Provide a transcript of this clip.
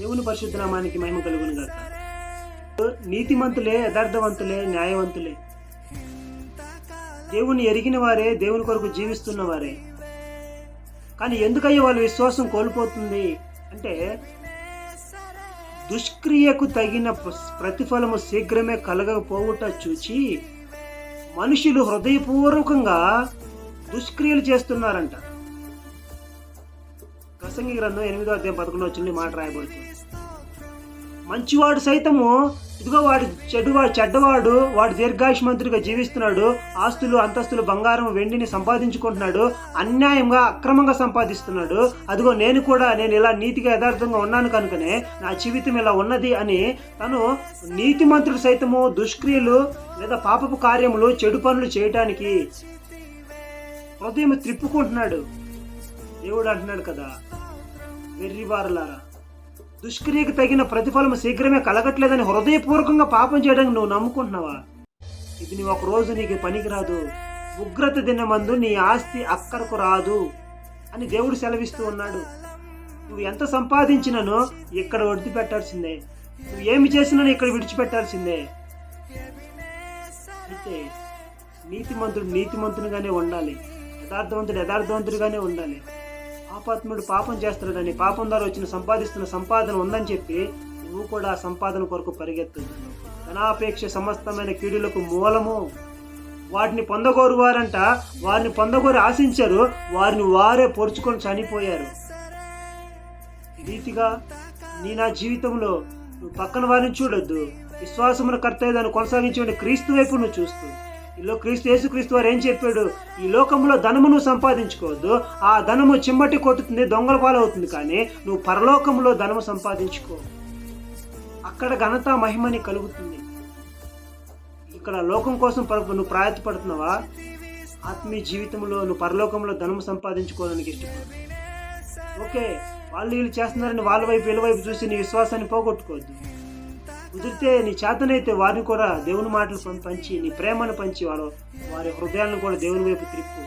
దేవుని పరిశుద్ధ నామానికి మహిమ కలుగును గాక. నీతిమంతులే, యథార్థవంతులే, న్యాయవంతులే, దేవుని ఎరిగిన వారే, దేవుని కొరకు జీవిస్తున్న వారే. కానీ ఎందుకయ్యో వాళ్ళ విశ్వాసం కోల్పోతుంది అంటే, దుష్క్రియకు తగిన ప్రతిఫలము శీఘ్రమే కలగకపోవుట చూచి మనుషులు హృదయపూర్వకంగా దుష్క్రియలు చేస్తున్నారంట. ప్రసంగి గ్రంథం 8వ అధ్యాయం 11 మాట రాయబడుతుంది. మంచివాడు సైతము ఇదిగో వాడు చెడ్డవాడు వాడు దీర్ఘాయుష్మంతుడిగా జీవిస్తున్నాడు, ఆస్తులు అంతస్తులు బంగారం వెండిని సంపాదించుకుంటున్నాడు, అన్యాయంగా అక్రమంగా సంపాదిస్తున్నాడు. అదిగో నేను ఇలా నీతిగా యథార్థంగా ఉన్నాను కనుకనే నా జీవితం ఇలా ఉన్నది అని తను నీతిమంతుడు సైతము దుష్క్రియలు లేదా పాపపు కార్యములు చెడు పనులు చేయటానికి హృదయం త్రిప్పుకుంటున్నాడు. దేవుడు అంటున్నాడు కదా, వెర్రివారులారా, దుష్క్రియకు తగిన ప్రతిఫలం శీఘ్రమే కలగట్లేదని హృదయపూర్వకంగా పాపం చేయడానికి నువ్వు నమ్ముకుంటున్నావా? ఇది నీ ఒక రోజు నీకు పనికిరాదు, ఉగ్రత దినమందు నీ ఆస్తి అక్కరకు రాదు అని దేవుడు సెలవిస్తూ ఉన్నాడు. నువ్వు ఎంత సంపాదించినను ఇక్కడ వదిలిపెట్టాల్సిందే, నువ్వు ఏమి చేసినా ఇక్కడ విడిచిపెట్టాల్సిందే. అయితే నీతిమంతుడు నీతిమంతునిగానే ఉండాలి, యథార్థవంతుడు యథార్థవంతుడిగానే ఉండాలి. పాపాత్ముడు పాపం చేస్తున్నాడని, పాపం ద్వారా వచ్చిన సంపాదిస్తున్న సంపాదన ఉందని చెప్పి నువ్వు కూడా ఆ సంపాదన కొరకు పరిగెత్తు. ధనాపేక్ష సమస్తమైన కీడులకు మూలము. వాటిని పొందగోరు వారంట, వారిని పొందగోరు ఆశించారు, వారిని వారే పొడుచుకొని చనిపోయారు. ఈ రీతిగా నా జీవితంలో నువ్వు పక్కన వారిని చూడొద్దు, విశ్వాసమున కర్త దాన్ని కొనసాగించే క్రీస్తు వైపు నువ్వు చూస్తూ, యేసుక్రీస్తు వారు ఏం చెప్పాడు? ఈ లోకంలో ధనమును సంపాదించుకోవద్దు, ఆ ధనము చిమ్మటి కొట్టుతుంది, దొంగల పాలవుతుంది. కానీ నువ్వు పరలోకంలో ధనము సంపాదించుకో, అక్కడ ఘనత మహిమని కలుగుతుంది. ఇక్కడ లోకం కోసం నువ్వు ప్రయత్నపడుతున్నావా? ఆత్మీయ జీవితంలో నువ్వు పరలోకంలో ధనము సంపాదించుకోవడానికి ఇష్టపడు. ఓకే, వాళ్ళు వీళ్ళు చేస్తున్నారని వాళ్ళ వైపు వీళ్ళ వైపు చూసి నీ విశ్వాసాన్ని పోగొట్టుకోవద్దు. కుదిరితే నీ చేతనైతే వారిని కూడా దేవుని మాటలు పంచి, నీ ప్రేమను పంచి వారి హృదయాలను కూడా దేవుని వైపు త్రిప్పు.